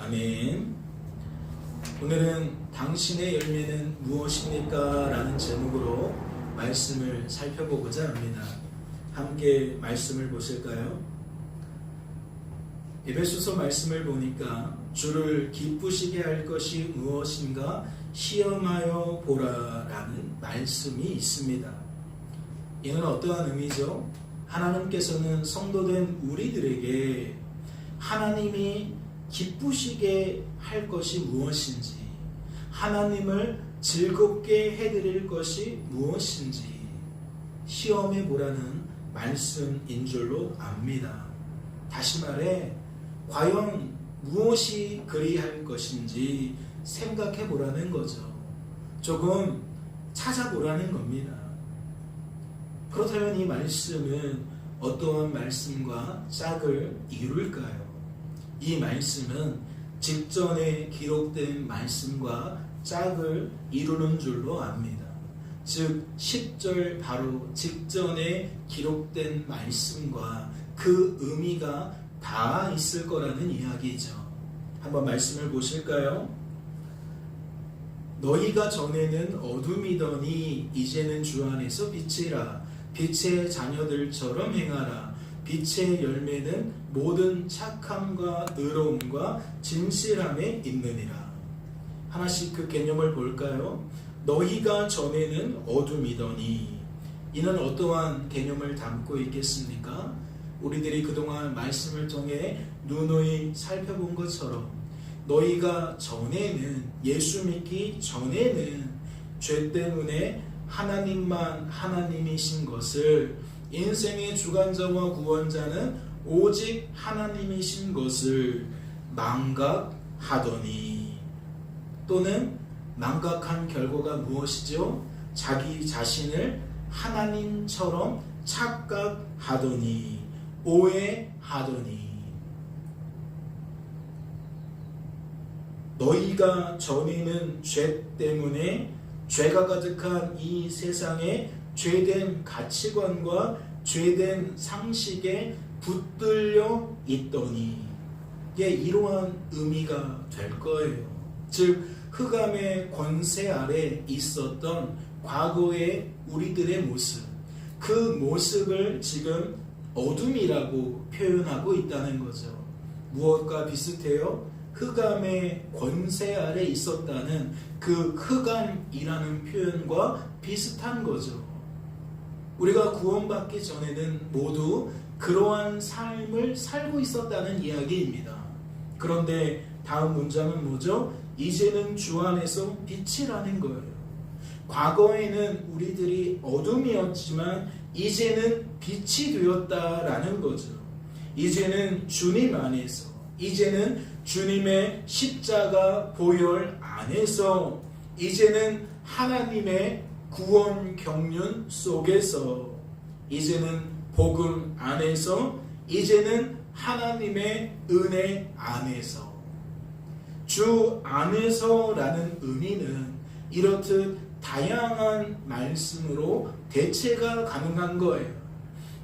아멘. 오늘은 당신의 열매는 무엇입니까? 라는 제목으로 말씀을 살펴보고자 합니다. 함께 말씀을 보실까요? 에베소서 말씀을 보니까 주를 기쁘시게 할 것이 무엇인가 시험하여 보라라는 말씀이 있습니다. 이는 어떠한 의미죠? 하나님께서는 성도된 우리들에게 하나님이 기쁘시게 할 것이 무엇인지, 하나님을 즐겁게 해드릴 것이 무엇인지 시험해 보라는 말씀인 줄로 압니다. 다시 말해 과연 무엇이 그리할 것인지 생각해 보라는 거죠. 조금 찾아보라는 겁니다. 그렇다면 이 말씀은 어떠한 말씀과 짝을 이룰까요? 이 말씀은 직전에 기록된 말씀과 짝을 이루는 줄로 압니다. 즉 10절 바로 직전에 기록된 말씀과 그 의미가 다 있을 거라는 이야기죠. 한번 말씀을 보실까요? 너희가 전에는 어둠이더니 이제는 주 안에서 빛이라. 빛의 자녀들처럼 행하라. 빛의 열매는 모든 착함과 의로움과 진실함에 있느니라. 하나씩 그 개념을 볼까요? 너희가 전에는 어둠이더니, 이는 어떠한 개념을 담고 있겠습니까? 우리들이 그동안 말씀을 통해 누누이 살펴본 것처럼 너희가 전에는, 예수 믿기 전에는 죄 때문에 하나님만 하나님이신 것을, 인생의 주관자와 구원자는 오직 하나님이신 것을 망각하더니, 또는 망각한 결과가 무엇이죠? 자기 자신을 하나님처럼 착각하더니, 오해하더니. 너희가 전에는 죄 때문에, 죄가 가득한 이 세상에 죄된 가치관과 죄된 상식에 붙들려 있더니, 이게 이러한 의미가 될 거예요. 즉 흑암의 권세 아래 있었던 과거의 우리들의 모습, 그 모습을 지금 어둠이라고 표현하고 있다는 거죠. 무엇과 비슷해요? 흑암의 권세 아래 있었다는 그 흑암이라는 표현과 비슷한 거죠. 우리가 구원받기 전에는 모두 그러한 삶을 살고 있었다는 이야기입니다. 그런데 다음 문장은 뭐죠? 이제는 주 안에서 빛이라는 거예요. 과거에는 우리들이 어둠이었지만 이제는 빛이 되었다라는 거죠. 이제는 주님 안에서, 이제는 주님의 십자가 보혈 안에서, 이제는 하나님의 구원 경륜 속에서, 이제는 복음 안에서, 이제는 하나님의 은혜 안에서. 주 안에서라는 의미는 이렇듯 다양한 말씀으로 대체가 가능한 거예요.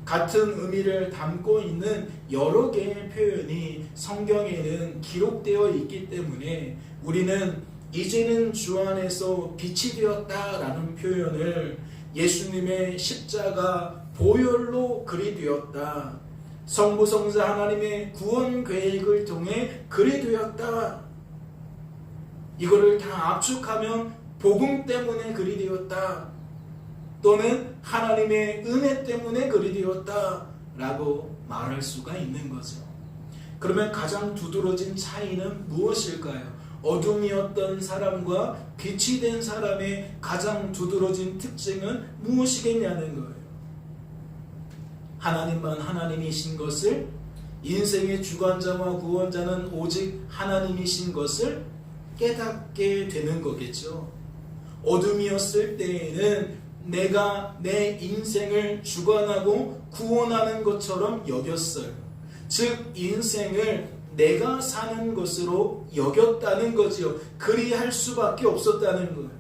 같은 의미를 담고 있는 여러 개의 표현이 성경에는 기록되어 있기 때문에 우리는 이제는 주 안에서 빛이 되었다라는 표현을 예수님의 십자가 보혈로 그리 되었다, 성부 성자 하나님의 구원 계획을 통해 그리 되었다, 이거를 다 압축하면 복음 때문에 그리 되었다, 또는 하나님의 은혜 때문에 그리 되었다 라고 말할 수가 있는 거죠. 그러면 가장 두드러진 차이는 무엇일까요? 어둠이었던 사람과 빛이 된 사람의 가장 두드러진 특징은 무엇이겠냐는 거예요. 하나님만 하나님이신 것을, 인생의 주관자와 구원자는 오직 하나님이신 것을 깨닫게 되는 거겠죠. 어둠이었을 때에는 내가 내 인생을 주관하고 구원하는 것처럼 여겼어요. 즉 인생을 내가 사는 것으로 여겼다는 거지요. 그리할 수밖에 없었다는 거예요.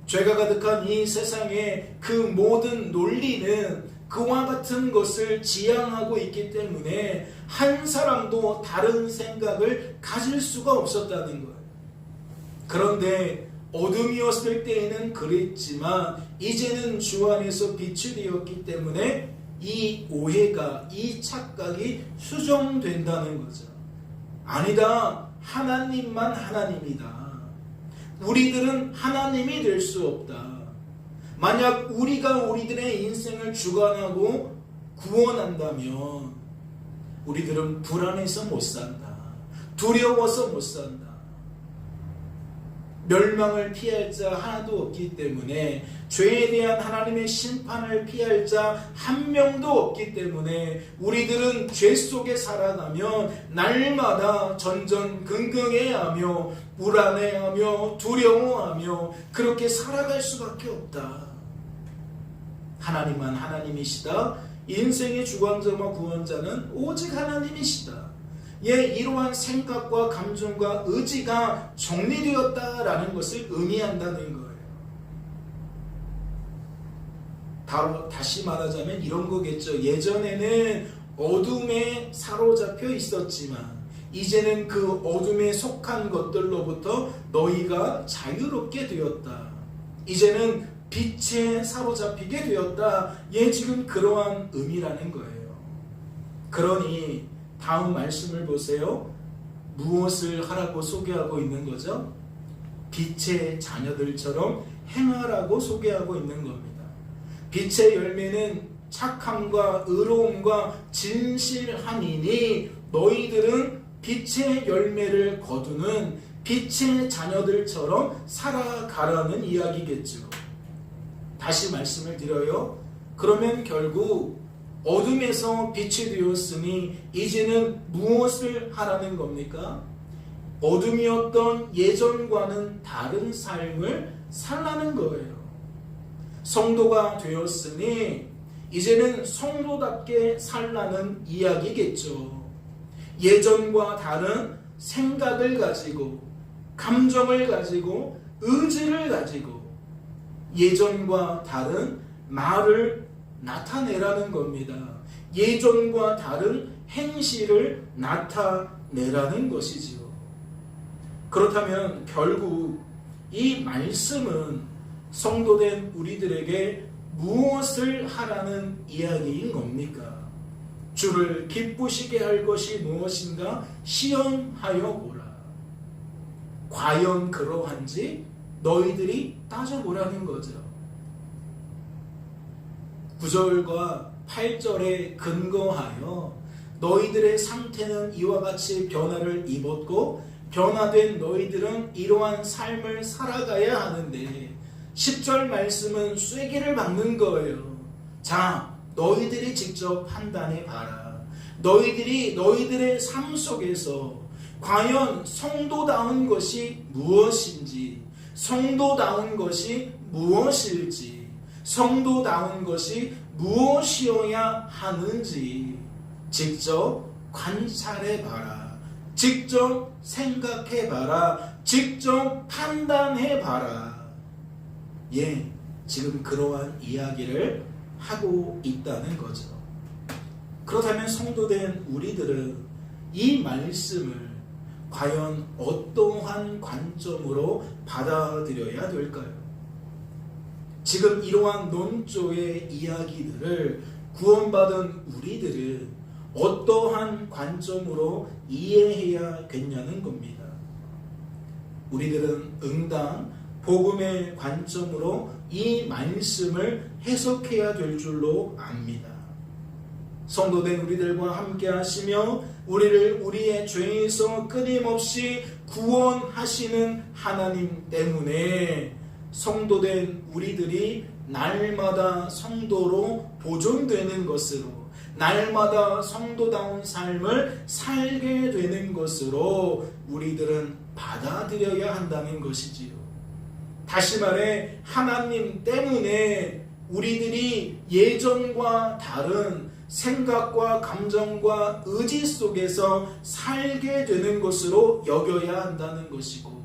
죄가 가득한 이 세상에 그 모든 논리는 그와 같은 것을 지향하고 있기 때문에 한 사람도 다른 생각을 가질 수가 없었다는 거예요. 그런데 어둠이었을 때에는 그랬지만 이제는 주 안에서 빛이 되었기 때문에 이 오해가, 이 착각이 수정된다는 거죠. 아니다. 하나님만 하나님이다. 우리들은 하나님이 될 수 없다. 만약 우리가 우리들의 인생을 주관하고 구원한다면 우리들은 불안해서 못 산다. 두려워서 못 산다. 멸망을 피할 자 하나도 없기 때문에, 죄에 대한 하나님의 심판을 피할 자 한 명도 없기 때문에 우리들은 죄 속에 살아가면 날마다 전전긍긍해하며 불안해하며 두려워하며 그렇게 살아갈 수밖에 없다. 하나님만 하나님이시다. 인생의 주관자와 구원자는 오직 하나님이시다. 이러한 생각과 감정과 의지가 정리되었다라는 것을 의미한다는 거예요. 다시 말하자면 이런 거겠죠. 예전에는 어둠에 사로잡혀 있었지만 이제는 그 어둠에 속한 것들로부터 너희가 자유롭게 되었다. 이제는 빛에 사로잡히게 되었다. 지금 그러한 의미라는 거예요. 그러니 다음 말씀을 보세요. 무엇을 하라고 소개하고 있는 거죠? 빛의 자녀들처럼 행하라고 소개하고 있는 겁니다. 빛의 열매는 착함과 의로움과 진실함이니 너희들은 빛의 열매를 거두는 빛의 자녀들처럼 살아가라는 이야기겠죠. 다시 말씀을 드려요. 그러면 결국 어둠에서 빛이 되었으니 이제는 무엇을 하라는 겁니까? 어둠이었던 예전과는 다른 삶을 살라는 거예요. 성도가 되었으니 이제는 성도답게 살라는 이야기겠죠. 예전과 다른 생각을 가지고, 감정을 가지고, 의지를 가지고 예전과 다른 말을 나타내라는 겁니다. 예전과 다른 행실을 나타내라는 것이지요. 그렇다면 결국 이 말씀은 성도된 우리들에게 무엇을 하라는 이야기인 겁니까? 주를 기쁘시게 할 것이 무엇인가 시험하여 보라. 과연 그러한지 너희들이 따져보라는 거죠. 9절과 8절에 근거하여 너희들의 상태는 이와 같이 변화를 입었고 변화된 너희들은 이러한 삶을 살아가야 하는데 10절 말씀은 쐐기를 박는 거예요. 자, 너희들이 직접 판단해 봐라. 너희들이 너희들의 삶 속에서 과연 성도다운 것이 무엇인지, 성도다운 것이 무엇일지, 성도다운 것이 무엇이어야 하는지 직접 관찰해 봐라. 직접 생각해 봐라. 직접 판단해 봐라. 지금 그러한 이야기를 하고 있다는 거죠. 그렇다면 성도된 우리들은 이 말씀을 과연 어떠한 관점으로 받아들여야 될까요? 지금 이러한 논조의 이야기들을 구원받은 우리들은 어떠한 관점으로 이해해야겠냐는 겁니다. 우리들은 응당 복음의 관점으로 이 말씀을 해석해야 될 줄로 압니다. 성도된 우리들과 함께 하시며 우리를 우리의 죄에서 끊임없이 구원하시는 하나님 때문에 성도된 우리들이 날마다 성도로 보존되는 것으로, 날마다 성도다운 삶을 살게 되는 것으로 우리들은 받아들여야 한다는 것이지요. 다시 말해 하나님 때문에 우리들이 예전과 다른 생각과 감정과 의지 속에서 살게 되는 것으로 여겨야 한다는 것이고,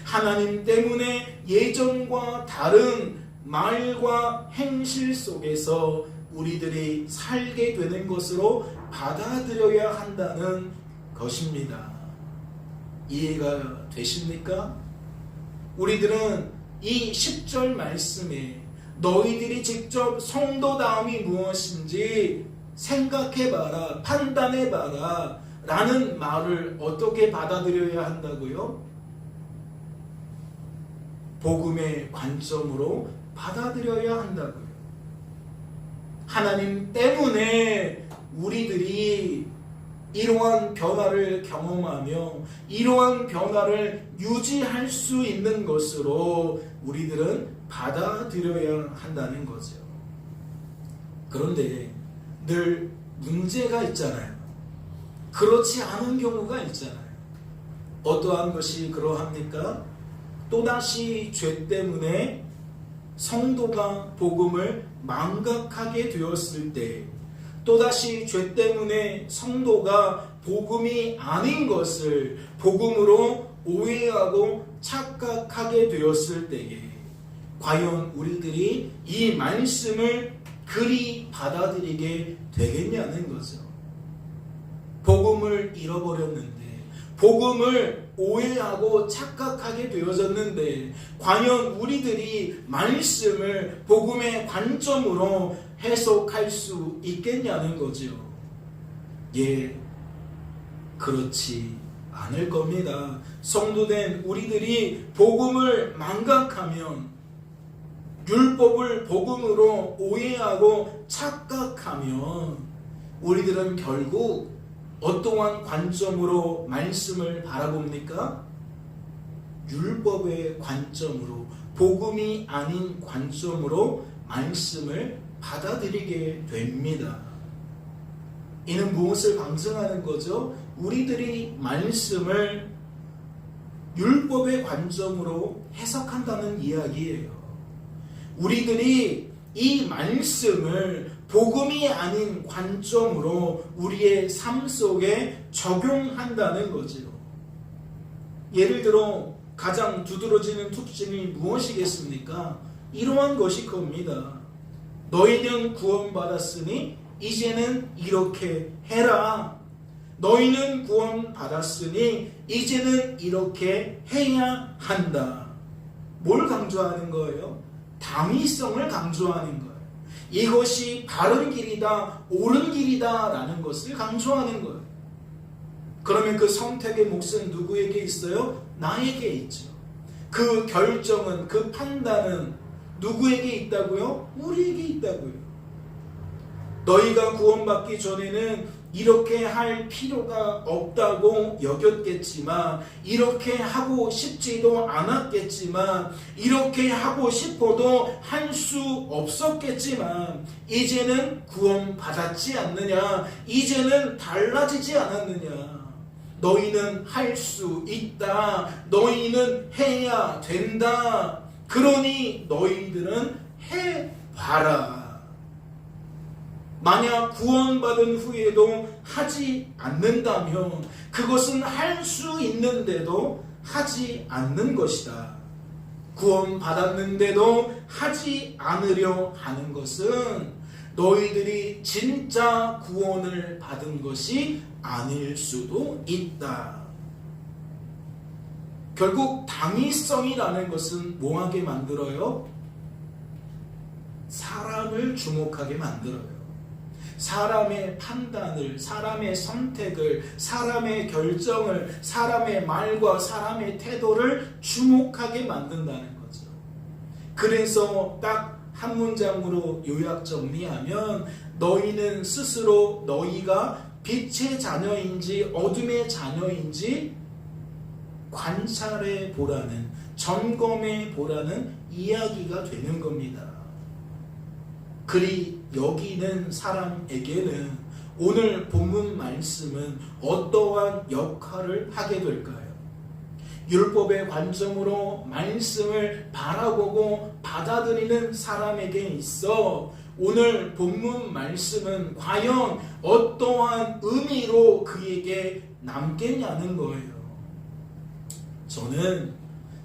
하나님 때문에 예전과 다른 말과 행실 속에서 우리들이 살게 되는 것으로 받아들여야 한다는 것입니다. 이해가 되십니까? 우리들은 이 10절 말씀에 너희들이 직접 성도다움이 무엇인지 생각해봐라, 판단해봐라 라는 말을 어떻게 받아들여야 한다고요? 복음의 관점으로 받아들여야 한다고요. 하나님 때문에 우리들이 이러한 변화를 경험하며 이러한 변화를 유지할 수 있는 것으로 우리들은 받아들여야 한다는 거죠. 그런데 늘 문제가 있잖아요. 그렇지 않은 경우가 있잖아요. 어떠한 것이 그러합니까? 또다시 죄 때문에 성도가 복음을 망각하게 되었을 때, 또다시 죄 때문에 성도가 복음이 아닌 것을 복음으로 오해하고 착각하게 되었을 때에 과연 우리들이 이 말씀을 그리 받아들이게 되겠냐는 거죠. 복음을 잃어버렸는데, 복음을 오해하고 착각하게 되어졌는데 과연 우리들이 말씀을 복음의 관점으로 해석할 수 있겠냐는 거죠. 예, 그렇지 않을 겁니다. 성도된 우리들이 복음을 망각하면, 율법을 복음으로 오해하고 착각하면 우리들은 결국 어떠한 관점으로 말씀을 바라봅니까? 율법의 관점으로, 복음이 아닌 관점으로 말씀을 받아들이게 됩니다. 이는 무엇을 방증하는 거죠? 우리들이 말씀을 율법의 관점으로 해석한다는 이야기예요. 우리들이 이 말씀을 복음이 아닌 관점으로 우리의 삶 속에 적용한다는 거죠. 예를 들어 가장 두드러지는 특징이 무엇이겠습니까? 이러한 것이 겁니다. 너희는 구원받았으니 이제는 이렇게 해라. 너희는 구원받았으니 이제는 이렇게 해야 한다. 뭘 강조하는 거예요? 당위성을 강조하는 거예요. 이것이 바른 길이다, 옳은 길이다 라는 것을 강조하는 거예요. 그러면 그 선택의 몫은 누구에게 있어요? 나에게 있죠. 그 결정은, 그 판단은 누구에게 있다고요? 우리에게 있다고요. 너희가 구원받기 전에는 이렇게 할 필요가 없다고 여겼겠지만, 이렇게 하고 싶지도 않았겠지만, 이렇게 하고 싶어도 할 수 없었겠지만, 이제는 구원받았지 않느냐? 이제는 달라지지 않았느냐? 너희는 할 수 있다. 너희는 해야 된다. 그러니 너희들은 해봐라. 만약 구원받은 후에도 하지 않는다면 그것은 할 수 있는데도 하지 않는 것이다. 구원받았는데도 하지 않으려 하는 것은 너희들이 진짜 구원을 받은 것이 아닐 수도 있다. 결국 당위성이라는 것은 뭐하게 만들어요? 사람을 주목하게 만들어요. 사람의 판단을, 사람의 선택을, 사람의 결정을, 사람의 말과 사람의 태도를 주목하게 만든다는 거죠. 그래서 딱 한 문장으로 요약 정리하면, 너희는 스스로 너희가 빛의 자녀인지 어둠의 자녀인지 관찰해 보라는, 점검해 보라는 이야기가 되는 겁니다. 그리 여기는 사람에게는 오늘 본문 말씀은 어떠한 역할을 하게 될까요? 율법의 관점으로 말씀을 바라보고 받아들이는 사람에게 있어 오늘 본문 말씀은 과연 어떠한 의미로 그에게 남겠냐는 거예요. 저는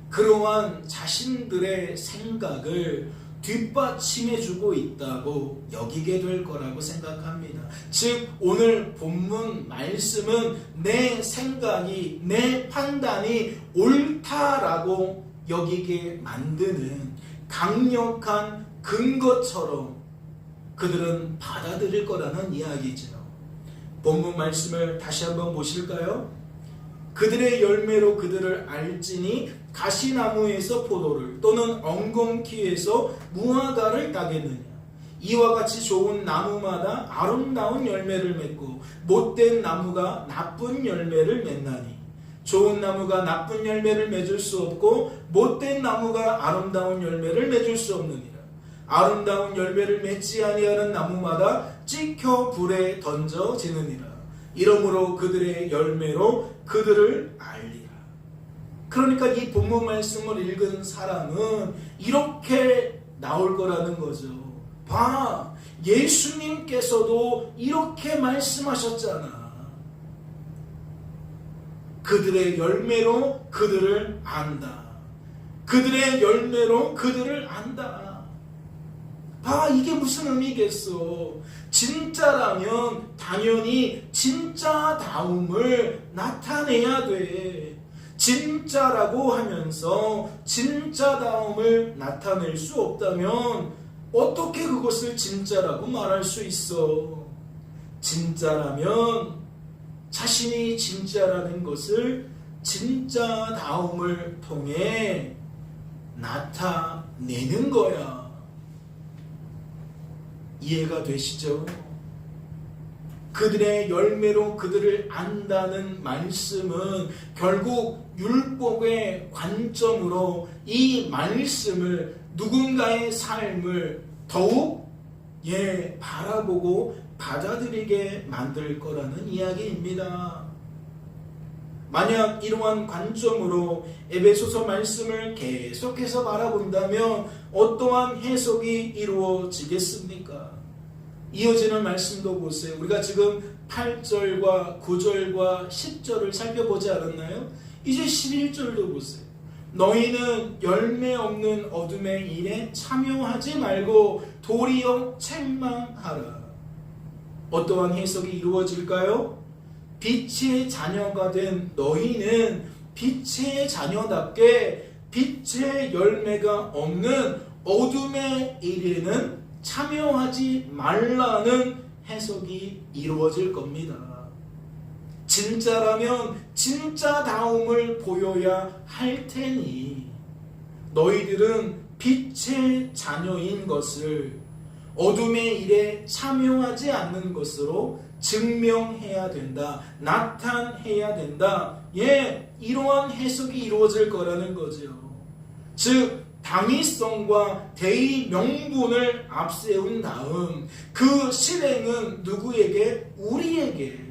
그러한 자신들의 생각을 뒷받침해주고 있다고 여기게 될 거라고 생각합니다. 즉 오늘 본문 말씀은 내 생각이, 내 판단이 옳다라고 여기게 만드는 강력한 근거처럼 그들은 받아들일 거라는 이야기죠. 본문 말씀을 다시 한번 보실까요? 그들의 열매로 그들을 알지니 가시나무에서 포도를 또는 엉겅퀴에서 무화과를 따겠느냐. 이와 같이 좋은 나무마다 아름다운 열매를 맺고 못된 나무가 나쁜 열매를 맺나니 좋은 나무가 나쁜 열매를 맺을 수 없고 못된 나무가 아름다운 열매를 맺을 수 없느니라. 아름다운 열매를 맺지 아니하는 나무마다 찍혀 불에 던져지느니라. 이러므로 그들의 열매로 그들을 알리라. 그러니까 이 본문 말씀을 읽은 사람은 이렇게 나올 거라는 거죠. 봐, 예수님께서도 이렇게 말씀하셨잖아. 그들의 열매로 그들을 안다. 그들의 열매로 그들을 안다. 봐, 이게 무슨 의미겠어? 진짜라면 당연히 진짜다움을 나타내야 돼. 진짜라고 하면서 진짜다움을 나타낼 수 없다면 어떻게 그것을 진짜라고 말할 수 있어? 진짜라면 자신이 진짜라는 것을 진짜다움을 통해 나타내는 거야. 이해가 되시죠? 그들의 열매로 그들을 안다는 말씀은 결국 율법의 관점으로 이 말씀을 누군가의 삶을 더욱 바라보고 받아들이게 만들 거라는 이야기입니다. 만약 이러한 관점으로 에베소서 말씀을 계속해서 바라본다면 어떠한 해석이 이루어지겠습니까? 이어지는 말씀도 보세요. 우리가 지금 8절과 9절과 10절을 살펴보지 않았나요? 이제 11절도 보세요. 너희는 열매 없는 어둠의 일에 참여하지 말고 도리어 책망하라. 어떠한 해석이 이루어질까요? 빛의 자녀가 된 너희는 빛의 자녀답게 빛의 열매가 없는 어둠의 일에는 참여하지 말라는 해석이 이루어질 겁니다. 진짜라면 진짜다움을 보여야 할 테니 너희들은 빛의 자녀인 것을 어둠의 일에 참여하지 않는 것으로 증명해야 된다. 나타내야 된다. 이러한 해석이 이루어질 거라는 거죠. 즉 당위성과 대의 명분을 앞세운 다음 그 실행은 누구에게? 우리에게.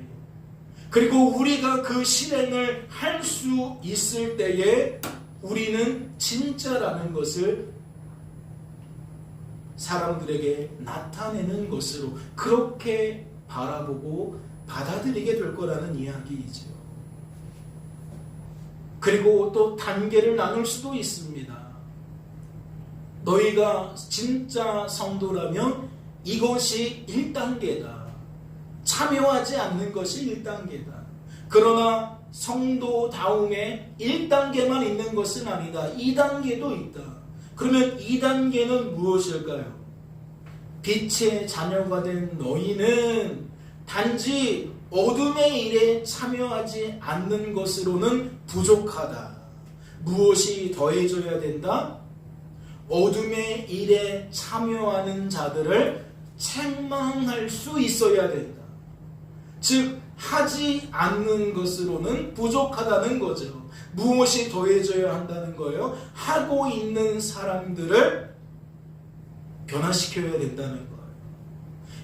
그리고 우리가 그 실행을 할 수 있을 때에 우리는 진짜라는 것을 사람들에게 나타내는 것으로 그렇게 바라보고 받아들이게 될 거라는 이야기이죠. 그리고 또 단계를 나눌 수도 있습니다. 너희가 진짜 성도라면 이것이 1단계다. 참여하지 않는 것이 1단계다. 그러나 성도다움에 1단계만 있는 것은 아니다. 2단계도 있다. 그러면 2단계는 무엇일까요? 빛의 자녀가 된 너희는 단지 어둠의 일에 참여하지 않는 것으로는 부족하다. 무엇이 더해져야 된다? 어둠의 일에 참여하는 자들을 책망할 수 있어야 된다. 즉 하지 않는 것으로는 부족하다는 거죠. 무엇이 더해져야 한다는 거예요? 하고 있는 사람들을 변화시켜야 된다는 거예요.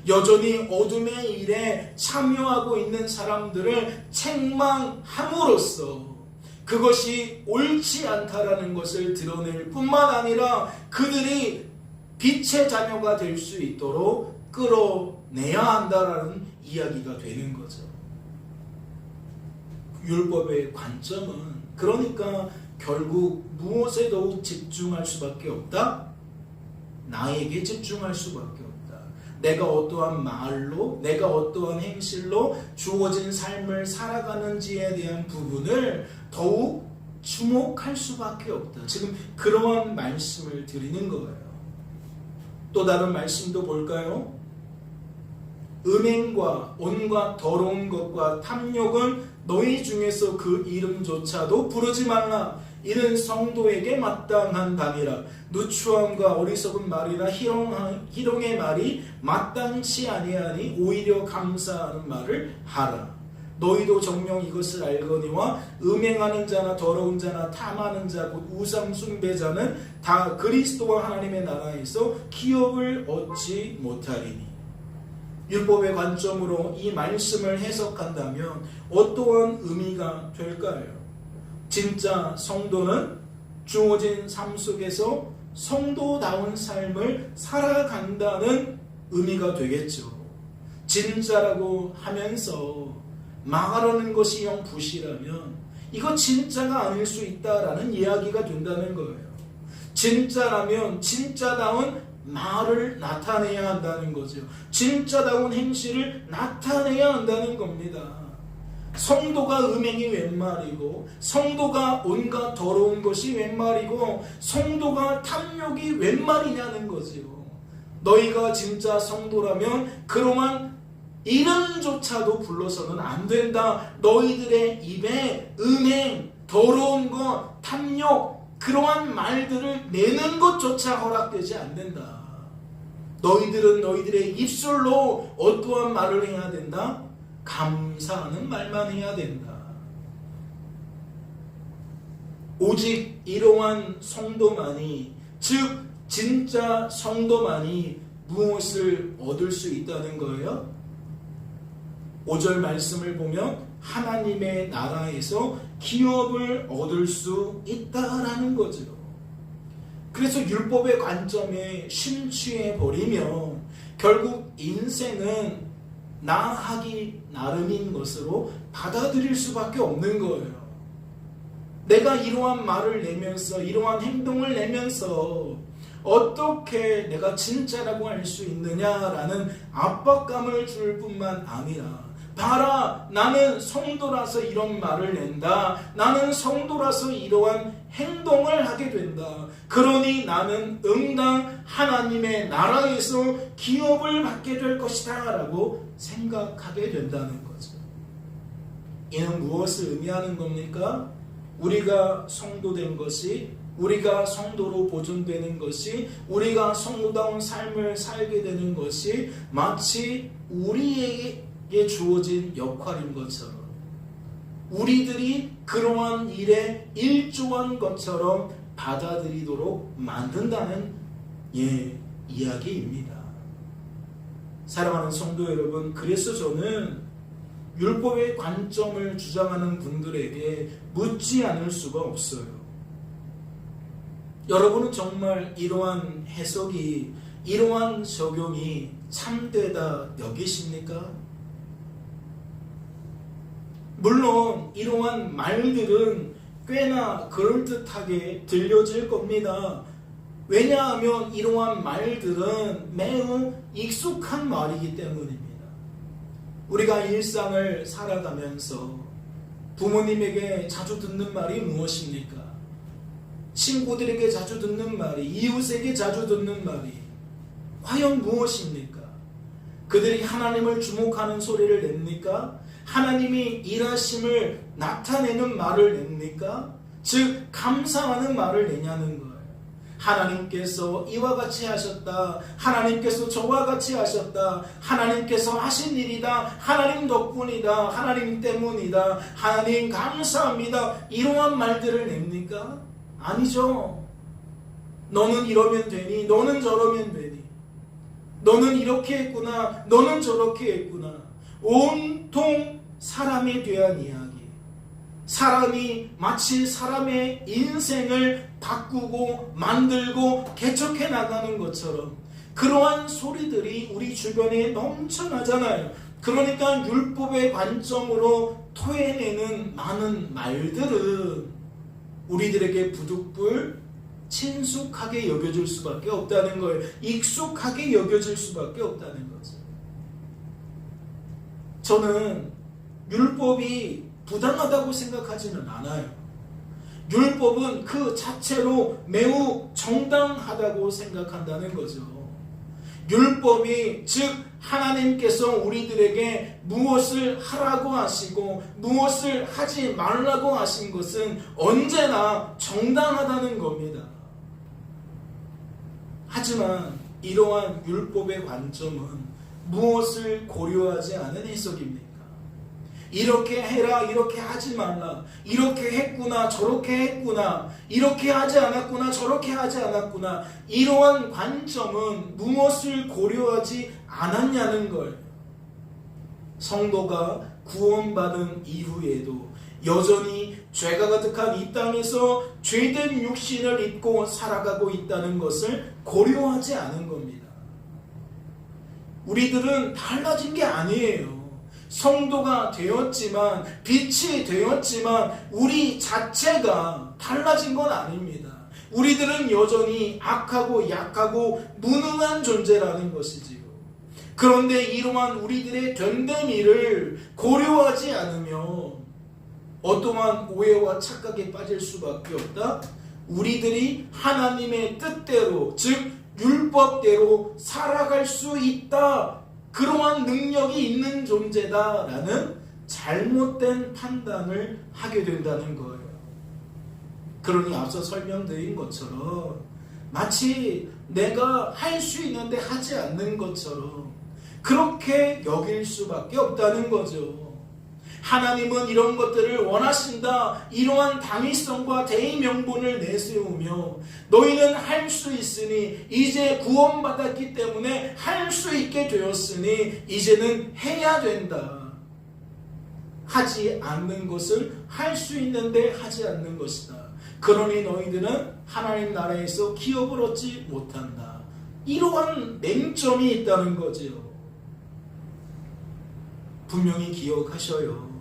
여전히 어둠의 일에 참여하고 있는 사람들을 책망함으로써 그것이 옳지 않다라는 것을 드러낼 뿐만 아니라 그들이 빛의 자녀가 될 수 있도록 끌어내야 한다라는 이야기가 되는 거죠. 율법의 관점은 그러니까 결국 무엇에 더욱 집중할 수밖에 없다? 나에게 집중할 수밖에 없다. 내가 어떠한 말로, 내가 어떠한 행실로 주어진 삶을 살아가는지에 대한 부분을 더욱 주목할 수밖에 없다. 지금 그러한 말씀을 드리는 거예요. 또 다른 말씀도 볼까요? 음행과 온갖 더러운 것과 탐욕은 너희 중에서 그 이름조차도 부르지 말라. 이는 성도에게 마땅한 담이라. 누추함과 어리석은 말이나 희롱의 말이 마땅치 아니하니 오히려 감사하는 말을 하라. 너희도 정녕 이것을 알거니와 음행하는 자나 더러운 자나 탐하는 자 곧 우상 숭배자는 다 그리스도와 하나님의 나라에서 기업을 얻지 못하리니. 율법의 관점으로 이 말씀을 해석한다면 어떠한 의미가 될까요? 진짜 성도는 주어진 삶 속에서 성도다운 삶을 살아간다는 의미가 되겠죠. 진짜라고 하면서 말하는 것이 영 부실하면 이거 진짜가 아닐 수 있다라는 이야기가 된다는 거예요. 진짜라면 진짜다운 말을 나타내야 한다는 거죠. 진짜다운 행실을 나타내야 한다는 겁니다. 성도가 음행이 웬 말이고, 성도가 온갖 더러운 것이 웬 말이고, 성도가 탐욕이 웬 말이냐는 거지요. 너희가 진짜 성도라면 그러한 이름조차도 불러서는 안 된다. 너희들의 입에 음행, 더러운 것, 탐욕, 그러한 말들을 내는 것조차 허락되지 않는다. 너희들은 너희들의 입술로 어떠한 말을 해야 된다? 감사하는 말만 해야 된다. 오직 이러한 성도만이, 즉 진짜 성도만이 무엇을 얻을 수 있다는 거예요? 5절 말씀을 보면 하나님의 나라에서 기업을 얻을 수 있다라는 거죠. 그래서 율법의 관점에 심취해 버리면 결국 인생은 나 하기 나름인 것으로 받아들일 수밖에 없는 거예요. 내가 이러한 말을 내면서, 이러한 행동을 내면서 어떻게 내가 진짜라고 할 수 있느냐라는 압박감을 줄 뿐만 아니라, 봐라, 나는 성도라서 이런 말을 낸다. 나는 성도라서 이러한 행동을 하게 된다. 그러니 나는 응당 하나님의 나라에서 기업을 받게 될 것이다 라고 생각하게 된다는 거죠. 이는 무엇을 의미하는 겁니까? 우리가 성도된 것이, 우리가 성도로 보존되는 것이, 우리가 성도다운 삶을 살게 되는 것이 마치 우리에게 주어진 역할인 것처럼, 우리들이 그러한 일에 일조한 것처럼 받아들이도록 만든다는 이야기입니다. 사랑하는 성도 여러분, 그래서 저는 율법의 관점을 주장하는 분들에게 묻지 않을 수가 없어요. 여러분은 정말 이러한 해석이, 이러한 적용이 참되다 여기십니까? 물론 이러한 말들은 꽤나 그럴듯하게 들려질 겁니다. 왜냐하면 이러한 말들은 매우 익숙한 말이기 때문입니다. 우리가 일상을 살아가면서 부모님에게 자주 듣는 말이 무엇입니까? 친구들에게 자주 듣는 말이, 이웃에게 자주 듣는 말이 과연 무엇입니까? 그들이 하나님을 주목하는 소리를 냅니까? 하나님이 일하심을 나타내는 말을 냅니까? 즉 감사하는 말을 내냐는 거예요. 하나님께서 이와 같이 하셨다. 하나님께서 저와 같이 하셨다. 하나님께서 하신 일이다. 하나님 덕분이다. 하나님 때문이다. 하나님 감사합니다. 이러한 말들을 냅니까? 아니죠. 너는 이러면 되니, 너는 저러면 되니, 너는 이렇게 했구나, 너는 저렇게 했구나. 온통 사람에 대한 이야기, 사람이 마치 사람의 인생을 바꾸고 만들고 개척해 나가는 것처럼 그러한 소리들이 우리 주변에 넘쳐나잖아요. 그러니까 율법의 관점으로 토해내는 많은 말들은 우리들에게 부득불 친숙하게 여겨질 수밖에 없다는 거예요. 익숙하게 여겨질 수밖에 없다는 거죠. 저는 율법이 부당하다고 생각하지는 않아요. 율법은 그 자체로 매우 정당하다고 생각한다는 거죠. 율법이 즉 하나님께서 우리들에게 무엇을 하라고 하시고 무엇을 하지 말라고 하신 것은 언제나 정당하다는 겁니다. 하지만 이러한 율법의 관점은 무엇을 고려하지 않은 해석입니까? 이렇게 해라, 이렇게 하지 말라, 이렇게 했구나, 저렇게 했구나, 이렇게 하지 않았구나, 저렇게 하지 않았구나. 이러한 관점은 무엇을 고려하지 않았냐는 걸. 성도가 구원받은 이후에도 여전히 죄가 가득한 이 땅에서 죄된 육신을 입고 살아가고 있다는 것을 고려하지 않은 겁니다. 우리들은 달라진 게 아니에요. 성도가 되었지만, 빛이 되었지만 우리 자체가 달라진 건 아닙니다. 우리들은 여전히 악하고 약하고 무능한 존재라는 것이지요. 그런데 이러한 우리들의 됨됨이를 고려하지 않으면 어떠한 오해와 착각에 빠질 수밖에 없다. 우리들이 하나님의 뜻대로, 즉 율법대로 살아갈 수 있다, 그러한 능력이 있는 존재다라는 잘못된 판단을 하게 된다는 거예요. 그러니 앞서 설명드린 것처럼 마치 내가 할 수 있는데 하지 않는 것처럼 그렇게 여길 수밖에 없다는 거죠. 하나님은 이런 것들을 원하신다. 이러한 당위성과 대의명분을 내세우며 너희는 할 수 있으니, 이제 구원받았기 때문에 할 수 있게 되었으니 이제는 해야 된다. 하지 않는 것을 할 수 있는데 하지 않는 것이다. 그러니 너희들은 하나님 나라에서 기업을 얻지 못한다. 이러한 맹점이 있다는 거지요. 분명히 기억하셔요.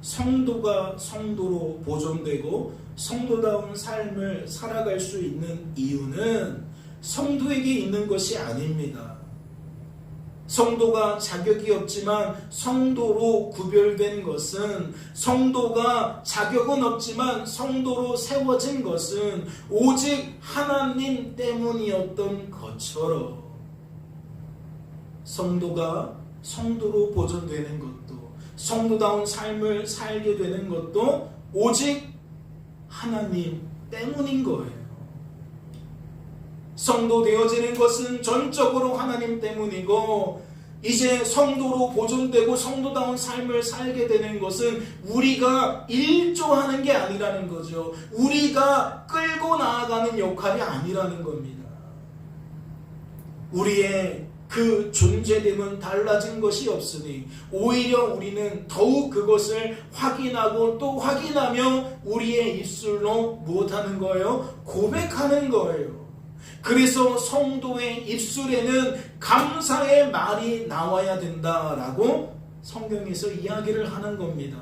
성도가 성도로 보존되고 성도다운 삶을 살아갈 수 있는 이유는 성도에게 있는 것이 아닙니다. 성도가 자격이 없지만 성도로 구별된 것은, 성도가 자격은 없지만 성도로 세워진 것은 오직 하나님 때문이었던 것처럼, 성도가 성도로 보존되는 것도, 성도다운 삶을 살게 되는 것도 오직 하나님 때문인 거예요. 성도 되어지는 것은 전적으로 하나님 때문이고, 이제 성도로 보존되고 성도다운 삶을 살게 되는 것은 우리가 일조하는 게 아니라는 거죠. 우리가 끌고 나아가는 역할이 아니라는 겁니다. 우리의 그 존재됨은 달라진 것이 없으니 오히려 우리는 더욱 그것을 확인하고 또 확인하며 우리의 입술로 무엇하는 거예요? 고백하는 거예요. 그래서 성도의 입술에는 감사의 말이 나와야 된다라고 성경에서 이야기를 하는 겁니다.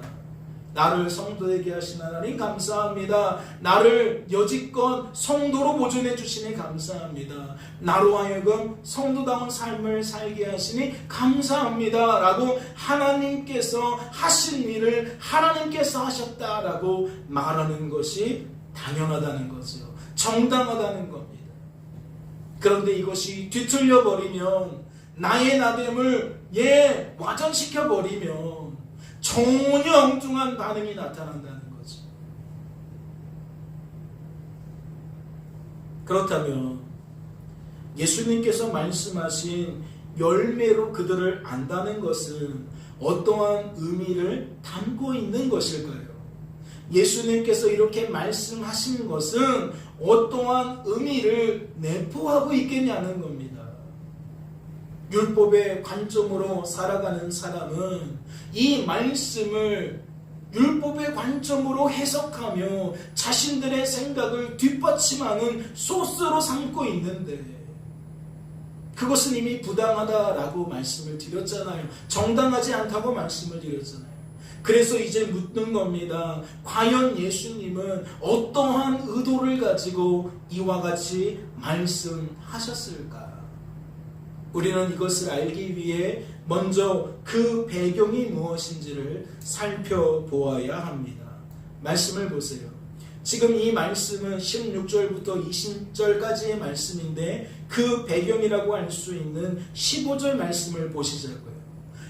나를 성도되게 하신 하나님 감사합니다. 나를 여지껏 성도로 보존해 주시니 감사합니다. 나로 하여금 성도다운 삶을 살게 하시니 감사합니다 라고 하나님께서 하신 일을 하나님께서 하셨다라고 말하는 것이 당연하다는 거죠. 정당하다는 겁니다. 그런데 이것이 뒤틀려 버리면, 나의 나됨을 와전시켜 버리면 전혀 엉뚱한 반응이 나타난다는 거죠. 그렇다면 예수님께서 말씀하신 열매로 그들을 안다는 것은 어떠한 의미를 담고 있는 것일까요? 예수님께서 이렇게 말씀하신 것은 어떠한 의미를 내포하고 있겠냐는 겁니다. 율법의 관점으로 살아가는 사람은 이 말씀을 율법의 관점으로 해석하며 자신들의 생각을 뒷받침하는 소스로 삼고 있는데, 그것은 이미 부당하다라고 말씀을 드렸잖아요. 정당하지 않다고 말씀을 드렸잖아요. 그래서 이제 묻는 겁니다. 과연 예수님은 어떠한 의도를 이유를 가지고 이와 같이 말씀하셨을까? 우리는 이것을 알기 위해 먼저 그 배경이 무엇인지를 살펴보아야 합니다. 말씀을 보세요. 지금 이 말씀은 16절부터 20절까지의 말씀인데 그 배경이라고 할 수 있는 15절 말씀을 보시자고요.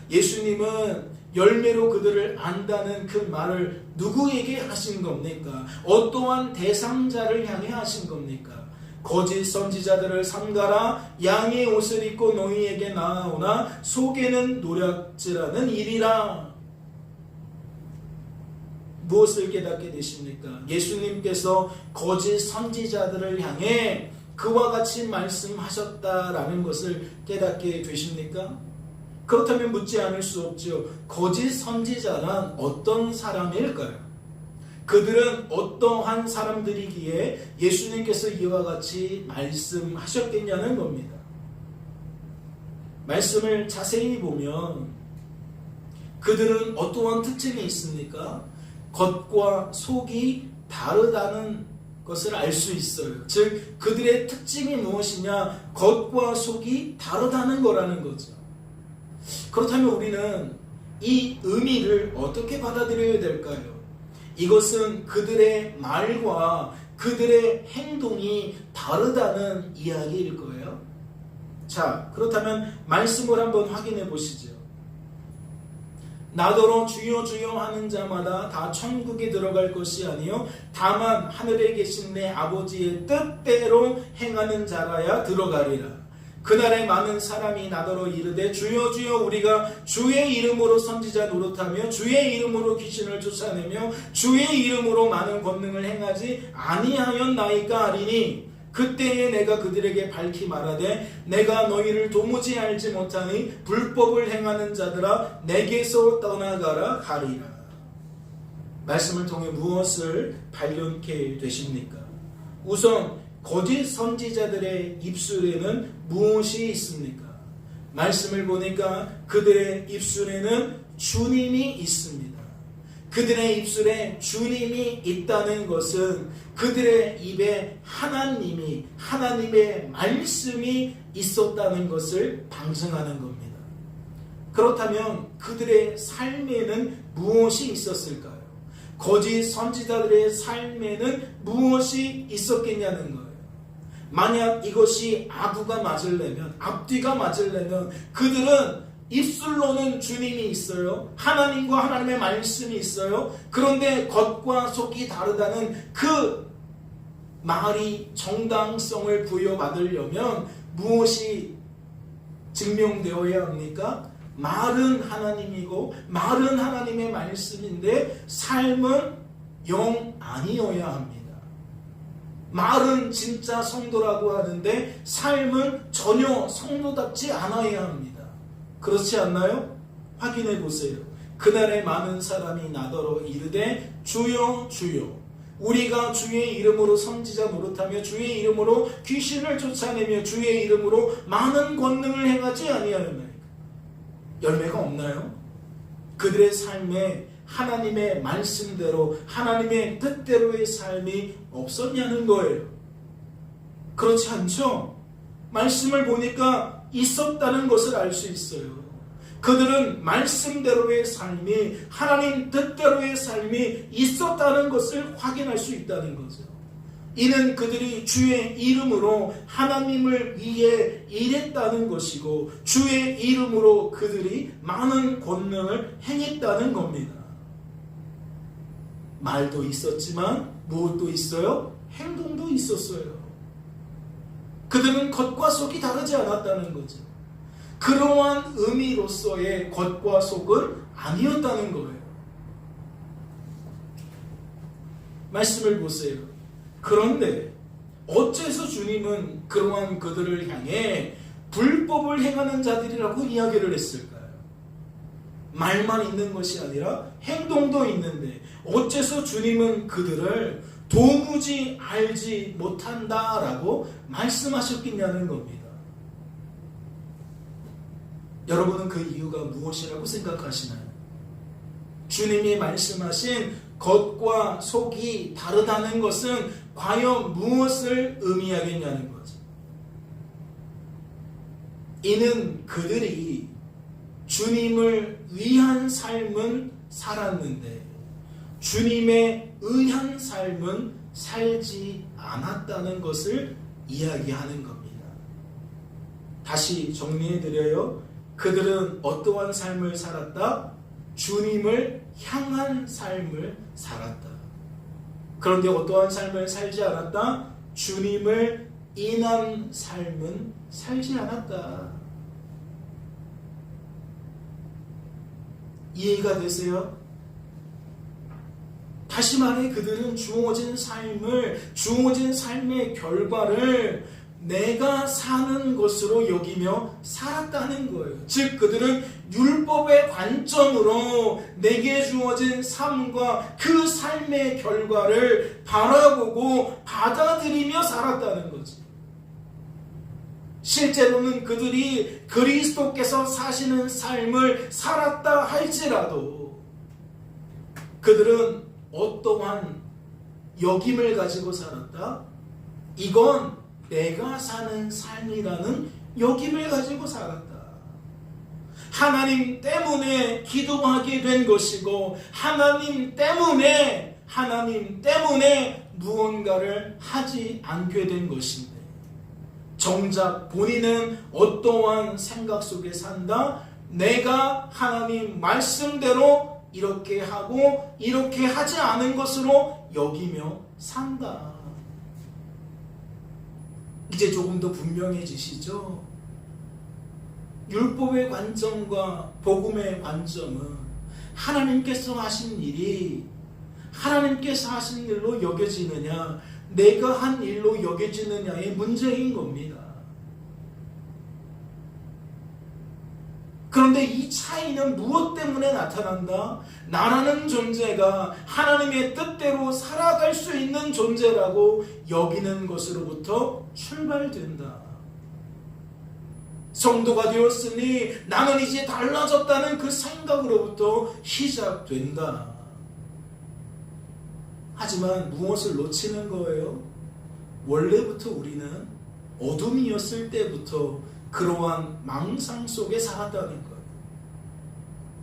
예수님은 열매로 그들을 안다는 그 말을 누구에게 하신 겁니까? 어떠한 대상자를 향해 하신 겁니까? 거짓 선지자들을 삼가라. 양의 옷을 입고 너희에게 나아오나 속에는 노략질하는 일이라. 무엇을 깨닫게 되십니까? 예수님께서 거짓 선지자들을 향해 그와 같이 말씀하셨다라는 것을 깨닫게 되십니까? 그렇다면 묻지 않을 수 없죠. 거짓 선지자란 어떤 사람일까요? 그들은 어떠한 사람들이기에 예수님께서 이와 같이 말씀하셨겠냐는 겁니다. 말씀을 자세히 보면 그들은 어떠한 특징이 있습니까? 겉과 속이 다르다는 것을 알 수 있어요. 즉 그들의 특징이 무엇이냐? 겉과 속이 다르다는 거라는 거죠. 그렇다면 우리는 이 의미를 어떻게 받아들여야 될까요? 이것은 그들의 말과 그들의 행동이 다르다는 이야기일 거예요. 자, 그렇다면 말씀을 한번 확인해 보시죠. 나더러 주여 주여 하는 자마다 다 천국에 들어갈 것이 아니요 다만 하늘에 계신 내 아버지의 뜻대로 행하는 자라야 들어가리라. 그날에 많은 사람이 나더러 이르되 주여 주여 우리가 주의 이름으로 선지자 노릇하며 주의 이름으로 귀신을 쫓아내며 주의 이름으로 많은 권능을 행하지 아니하였나이까 하리니 그때에 내가 그들에게 밝히 말하되 내가 너희를 도무지 알지 못하니 불법을 행하는 자들아 내게서 떠나가라 하리라. 말씀을 통해 무엇을 발견케 되십니까? 우선 거짓 선지자들의 입술에는 무엇이 있습니까? 말씀을 보니까 그들의 입술에는 주님이 있습니다. 그들의 입술에 주님이 있다는 것은 그들의 입에 하나님의 말씀이 있었다는 것을 방증하는 겁니다. 그렇다면 그들의 삶에는 무엇이 있었을까요? 거짓 선지자들의 삶에는 무엇이 있었겠냐는 거예요. 만약 이것이 아부가 맞으려면, 앞뒤가 맞으려면 그들은 입술로는 주님이 있어요. 하나님과 하나님의 말씀이 있어요. 그런데 겉과 속이 다르다는 그 말이 정당성을 부여받으려면 무엇이 증명되어야 합니까? 말은 하나님이고 말은 하나님의 말씀인데 삶은 영 아니어야 합니다. 말은 진짜 성도라고 하는데 삶은 전혀 성도답지 않아야 합니다. 그렇지 않나요? 확인해 보세요. 그날에 많은 사람이 나더러 이르되 주여 주여 우리가 주의 이름으로 선지자 노릇하며 주의 이름으로 귀신을 쫓아내며 주의 이름으로 많은 권능을 행하지 아니하였나이까? 열매가 없나요? 그들의 삶에 하나님의 말씀대로 하나님의 뜻대로의 삶이 없었냐는 거예요. 그렇지 않죠? 말씀을 보니까 있었다는 것을 알 수 있어요. 그들은 말씀대로의 삶이 하나님 뜻대로의 삶이 있었다는 것을 확인할 수 있다는 거죠. 이는 그들이 주의 이름으로 하나님을 위해 일했다는 것이고 주의 이름으로 그들이 많은 권능을 행했다는 겁니다. 말도 있었지만 무엇도 있어요? 행동도 있었어요. 그들은 겉과 속이 다르지 않았다는 거죠. 그러한 의미로서의 겉과 속은 아니었다는 거예요. 말씀을 보세요. 그런데 어째서 주님은 그러한 그들을 향해 불법을 행하는 자들이라고 이야기를 했을까요? 말만 있는 것이 아니라 행동도 있는데 어째서 주님은 그들을 도무지 알지 못한다라고 말씀하셨겠냐는 겁니다. 여러분은 그 이유가 무엇이라고 생각하시나요? 주님이 말씀하신 겉과 속이 다르다는 것은 과연 무엇을 의미하겠냐는 거죠. 이는 그들이 주님을 위한 삶은 살았는데 주님에 의한 삶은 살지 않았다는 것을 이야기하는 겁니다. 다시 정리해드려요. 그들은 어떠한 삶을 살았다? 주님을 향한 삶을 살았다. 그런데 어떠한 삶을 살지 않았다? 주님을 인한 삶은 살지 않았다. 이해가 되세요? 다시 말해 그들은 주어진 삶의 결과를 내가 사는 것으로 여기며 살았다는 거예요. 즉 그들은 율법의 관점으로 내게 주어진 삶과 그 삶의 결과를 바라보고 받아들이며 살았다는 거지. 실제로는 그들이 그리스도께서 사시는 삶을 살았다 할지라도 그들은 어떠한 여김을 가지고 살았다? 이건 내가 사는 삶이라는 여김을 가지고 살았다. 하나님 때문에 기도하게 된 것이고 하나님 때문에 무언가를 하지 않게 된 것인데 정작 본인은 어떠한 생각 속에 산다? 내가 하나님 말씀대로 이렇게 하고 이렇게 하지 않은 것으로 여기며 산다. 이제 조금 더 분명해지시죠? 율법의 관점과 복음의 관점은 하나님께서 하신 일이 하나님께서 하신 일로 여겨지느냐 내가 한 일로 여겨지느냐의 문제인 겁니다. 그런데 이 차이는 무엇 때문에 나타난다? 나라는 존재가 하나님의 뜻대로 살아갈 수 있는 존재라고 여기는 것으로부터 출발된다. 성도가 되었으니 나는 이제 달라졌다는 그 생각으로부터 시작된다. 하지만 무엇을 놓치는 거예요? 원래부터 우리는 어둠이었을 때부터 그러한 망상 속에 살았다는 거예요.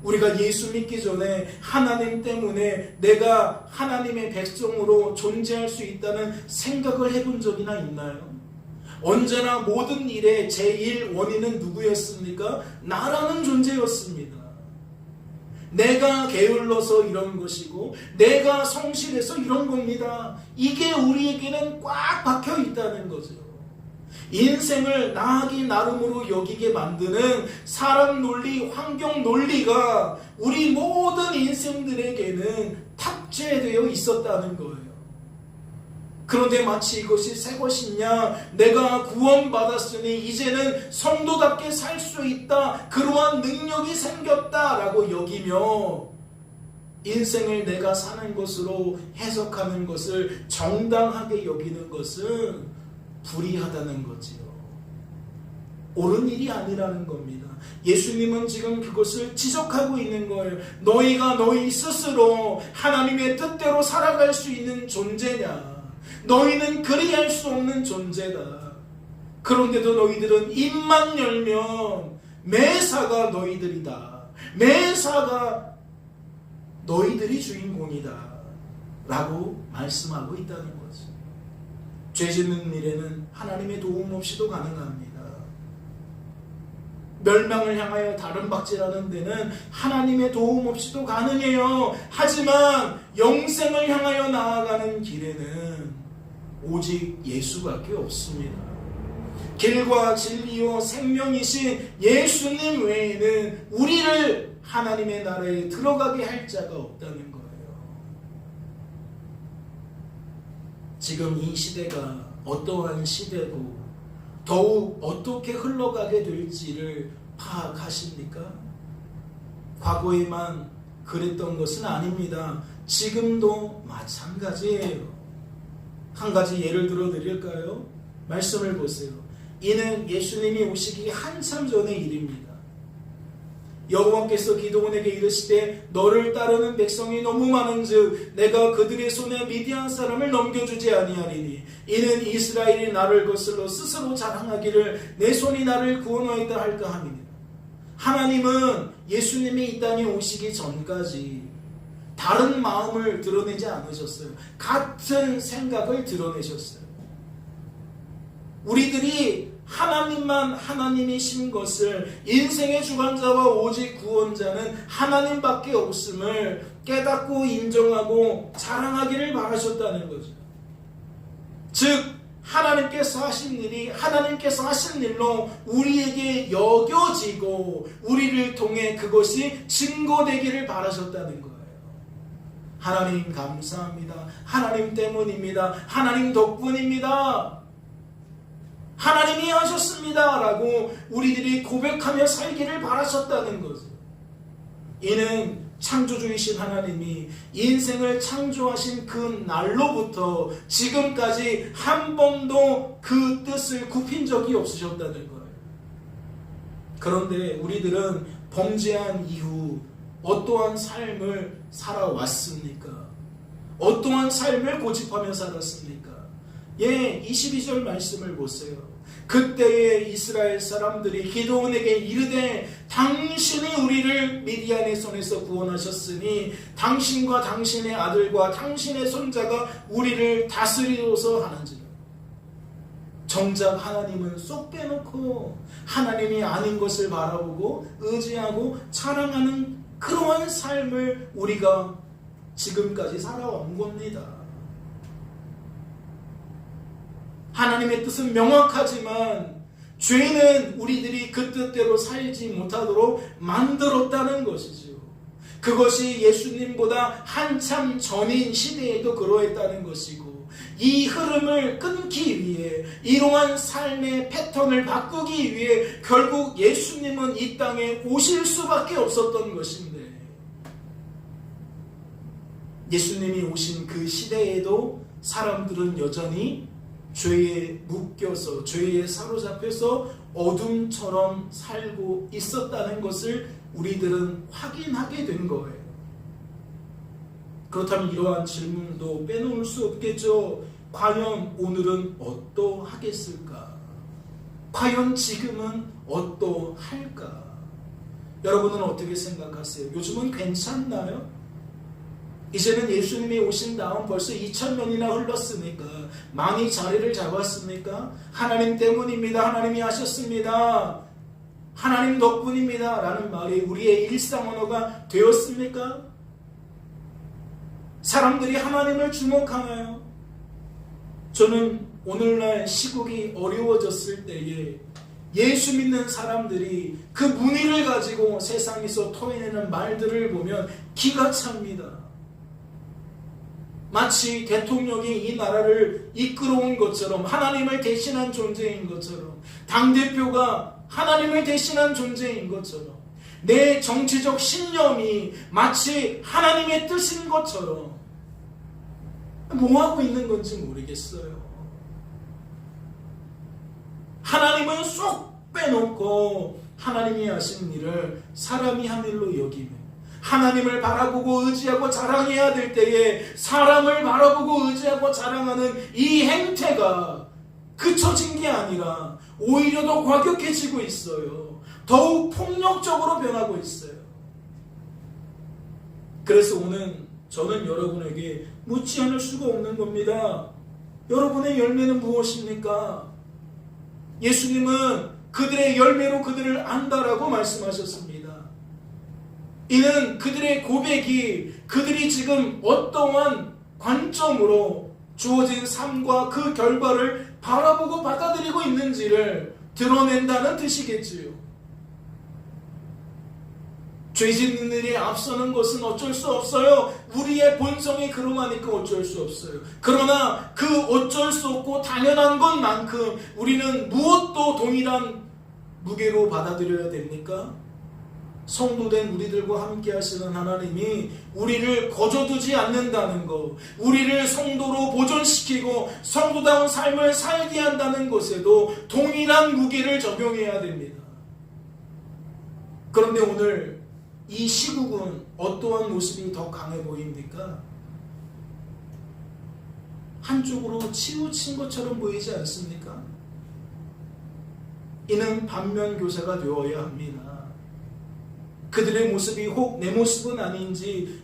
우리가 예수 믿기 전에 하나님 때문에 내가 하나님의 백성으로 존재할 수 있다는 생각을 해본 적이나 있나요? 언제나 모든 일의 제일 원인은 누구였습니까? 나라는 존재였습니다. 내가 게을러서 이런 것이고 내가 성실해서 이런 겁니다. 이게 우리에게는 꽉 박혀 있다는 거죠. 인생을 나하기 나름으로 여기게 만드는 사람 논리, 환경 논리가 우리 모든 인생들에게는 탑재되어 있었다는 거예요. 그런데 마치 이것이 새 것이냐, 내가 구원받았으니 이제는 성도답게 살 수 있다, 그러한 능력이 생겼다라고 여기며 인생을 내가 사는 것으로 해석하는 것을 정당하게 여기는 것은 불의하다는 거지요. 옳은 일이 아니라는 겁니다. 예수님은 지금 그것을 지적하고 있는 거예요. 너희가 너희 스스로 하나님의 뜻대로 살아갈 수 있는 존재냐? 너희는 그리할 수 없는 존재다. 그런데도 너희들은 입만 열면 매사가 너희들이다. 매사가 너희들이 주인공이다. 라고 말씀하고 있다는 거죠. 죄 짓는 일에는 하나님의 도움 없이도 가능합니다. 멸망을 향하여 다른 박질하는 데는 하나님의 도움 없이도 가능해요. 하지만 영생을 향하여 나아가는 길에는 오직 예수밖에 없습니다. 길과 진리요 생명이신 예수님 외에는 우리를 하나님의 나라에 들어가게 할 자가 없다는 거예요. 지금 이 시대가 어떠한 시대고 더욱 어떻게 흘러가게 될지를 파악하십니까? 과거에만 그랬던 것은 아닙니다. 지금도 마찬가지예요. 한 가지 예를 들어 드릴까요? 말씀을 보세요. 이는 예수님이 오시기 한참 전의 일입니다. 여호와께서 기드온에게 이르시되 너를 따르는 백성이 너무 많은즉 내가 그들의 손에 미디안 사람을 넘겨주지 아니하리니 이는 이스라엘이 나를 거슬러 스스로 자랑하기를 내 손이 나를 구원하였다 할까 함이니라. 하나님은 예수님이 이 땅에 오시기 전까지 다른 마음을 드러내지 않으셨어요. 같은 생각을 드러내셨어요. 우리들이 하나님만 하나님이신 것을, 인생의 주관자와 오직 구원자는 하나님밖에 없음을 깨닫고 인정하고 자랑하기를 바라셨다는 거죠. 즉 하나님께서 하신 일이 하나님께서 하신 일로 우리에게 여겨지고 우리를 통해 그것이 증거되기를 바라셨다는 거예요. 하나님 감사합니다. 하나님 때문입니다. 하나님 덕분입니다. 하나님이 하셨습니다 라고 우리들이 고백하며 살기를 바라셨다는 거죠. 이는 창조주이신 하나님이 인생을 창조하신 그 날로부터 지금까지 한 번도 그 뜻을 굽힌 적이 없으셨다는 거예요. 그런데 우리들은 범죄한 이후 어떠한 삶을 살아왔습니까? 어떠한 삶을 고집하며 살았습니까? 22절 말씀을 보세요. 그때에 이스라엘 사람들이 기드온에게 이르되 당신이 우리를 미디안의 손에서 구원하셨으니 당신과 당신의 아들과 당신의 손자가 우리를 다스리소서 하는지라. 정작 하나님은 쏙 빼놓고 하나님이 아닌 것을 바라보고 의지하고 자랑하는 그러한 삶을 우리가 지금까지 살아온 겁니다. 하나님의 뜻은 명확하지만 죄는 우리들이 그 뜻대로 살지 못하도록 만들었다는 것이죠. 그것이 예수님보다 한참 전인 시대에도 그러했다는 것이고, 이 흐름을 끊기 위해, 이러한 삶의 패턴을 바꾸기 위해 결국 예수님은 이 땅에 오실 수밖에 없었던 것인데, 예수님이 오신 그 시대에도 사람들은 여전히 죄에 묶여서, 죄에 사로잡혀서 어둠처럼 살고 있었다는 것을 우리들은 확인하게 된 거예요. 그렇다면 이러한 질문도 빼놓을 수 없겠죠. 과연 오늘은 어떠하겠을까? 과연 지금은 어떠할까? 여러분은 어떻게 생각하세요? 요즘은 괜찮나요? 이제는 예수님이 오신 다음 벌써 2000년이나 흘렀으니까 많이 자리를 잡았습니까? 하나님 때문입니다. 하나님이 하셨습니다. 하나님 덕분입니다. 라는 말이 우리의 일상 언어가 되었습니까? 사람들이 하나님을 주목하나요? 저는 오늘날 시국이 어려워졌을 때에 예수 믿는 사람들이 그 문의를 가지고 세상에서 토해내는 말들을 보면 기가 찹니다. 마치 대통령이 이 나라를 이끌어온 것처럼, 하나님을 대신한 존재인 것처럼, 당대표가 하나님을 대신한 존재인 것처럼, 내 정치적 신념이 마치 하나님의 뜻인 것처럼 뭐하고 있는 건지 모르겠어요. 하나님은 쏙 빼놓고 하나님이 하신 일을 사람이 한 일로 여기며, 하나님을 바라보고 의지하고 자랑해야 될 때에 사람을 바라보고 의지하고 자랑하는 이 행태가 그쳐진 게 아니라 오히려 더 과격해지고 있어요. 더욱 폭력적으로 변하고 있어요. 그래서 오늘 저는 여러분에게 묻지 않을 수가 없는 겁니다. 여러분의 열매는 무엇입니까? 예수님은 그들의 열매로 그들을 안다라고 말씀하셨습니다. 이는 그들의 고백이 그들이 지금 어떠한 관점으로 주어진 삶과 그 결과를 바라보고 받아들이고 있는지를 드러낸다는 뜻이겠지요. 죄 짓는 일에 앞서는 것은 어쩔 수 없어요. 우리의 본성이 그러하니까 어쩔 수 없어요. 그러나 그 어쩔 수 없고 당연한 것만큼 우리는 무엇도 동일한 무게로 받아들여야 됩니까? 성도된 우리들과 함께 하시는 하나님이 우리를 거저두지 않는다는 것, 우리를 성도로 보존시키고 성도다운 삶을 살게 한다는 것에도 동일한 무게를 적용해야 됩니다. 그런데 오늘 이 시국은 어떠한 모습이 더 강해 보입니까? 한쪽으로 치우친 것처럼 보이지 않습니까? 이는 반면교사가 되어야 합니다. 그들의 모습이 혹 내 모습은 아닌지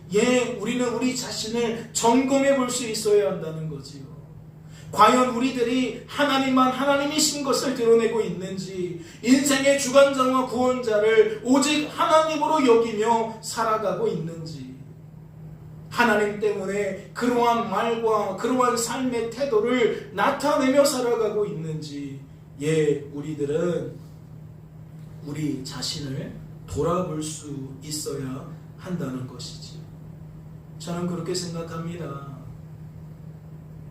우리는 우리 자신을 점검해 볼 수 있어야 한다는 거지요. 과연 우리들이 하나님만 하나님이신 것을 드러내고 있는지, 인생의 주관자와 구원자를 오직 하나님으로 여기며 살아가고 있는지, 하나님 때문에 그러한 말과 그러한 삶의 태도를 나타내며 살아가고 있는지, 우리들은 우리 자신을 돌아볼 수 있어야 한다는 것이지. 저는 그렇게 생각합니다.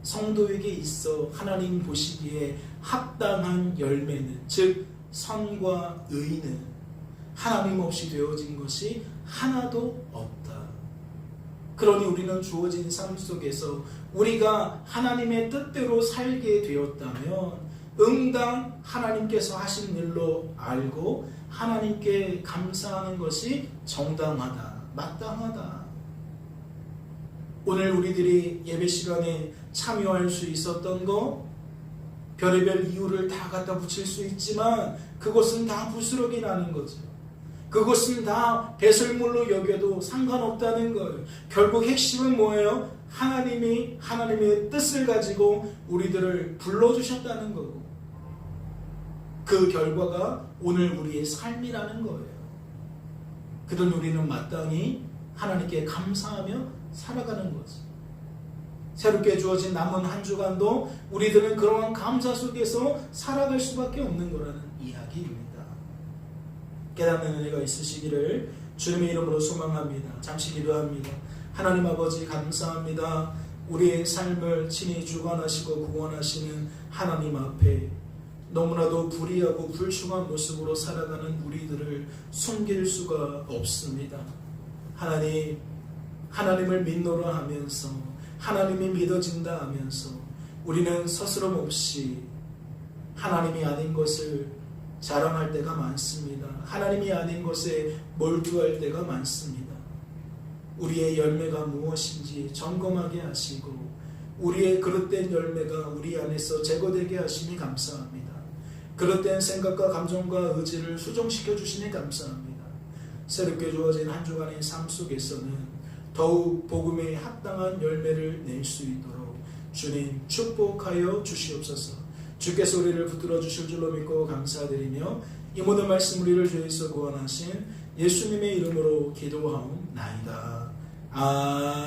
성도에게 있어 하나님 보시기에 합당한 열매는, 즉 선과 의는 하나님 없이 되어진 것이 하나도 없다. 그러니 우리는 주어진 삶 속에서 우리가 하나님의 뜻대로 살게 되었다면 응당 하나님께서 하신 일로 알고 하나님께 감사하는 것이 정당하다, 마땅하다. 오늘 우리들이 예배 시간에 참여할 수 있었던 거, 별의별 이유를 다 갖다 붙일 수 있지만 그것은 다 부스러기 나는 거죠. 그것은 다 배설물로 여겨도 상관없다는 거예요. 결국 핵심은 뭐예요? 하나님이 하나님의 뜻을 가지고 우리들을 불러주셨다는 거고, 그 결과가 오늘 우리의 삶이라는 거예요. 그런 우리는 마땅히 하나님께 감사하며 살아가는 거죠. 새롭게 주어진 남은 한 주간도 우리들은 그러한 감사 속에서 살아갈 수밖에 없는 거라는 이야기입니다. 깨닫는 은혜가 있으시기를 주님의 이름으로 소망합니다. 잠시 기도합니다. 하나님 아버지, 감사합니다. 우리의 삶을 친히 주관하시고 구원하시는 하나님 앞에 너무나도 불의하고 불충한 모습으로 살아가는 우리들을 숨길 수가 없습니다. 하나님을 믿노라 하면서, 하나님이 믿어진다 하면서 우리는 스스럼 없이 하나님이 아닌 것을 자랑할 때가 많습니다. 하나님이 아닌 것에 몰두할 때가 많습니다. 우리의 열매가 무엇인지 점검하게 하시고 우리의 그릇된 열매가 우리 안에서 제거되게 하시니 감사합니다. 그릇된 생각과 감정과 의지를 수정시켜 주시니 감사합니다. 새롭게 주어진 한 주간의 삶 속에서는 더욱 복음에 합당한 열매를 낼 수 있도록 주님 축복하여 주시옵소서. 주께서 우리를 붙들어 주실 줄로 믿고 감사드리며 이 모든 말씀 우리를 죄에서 구원하신 예수님의 이름으로 기도하옵나이다. 아멘.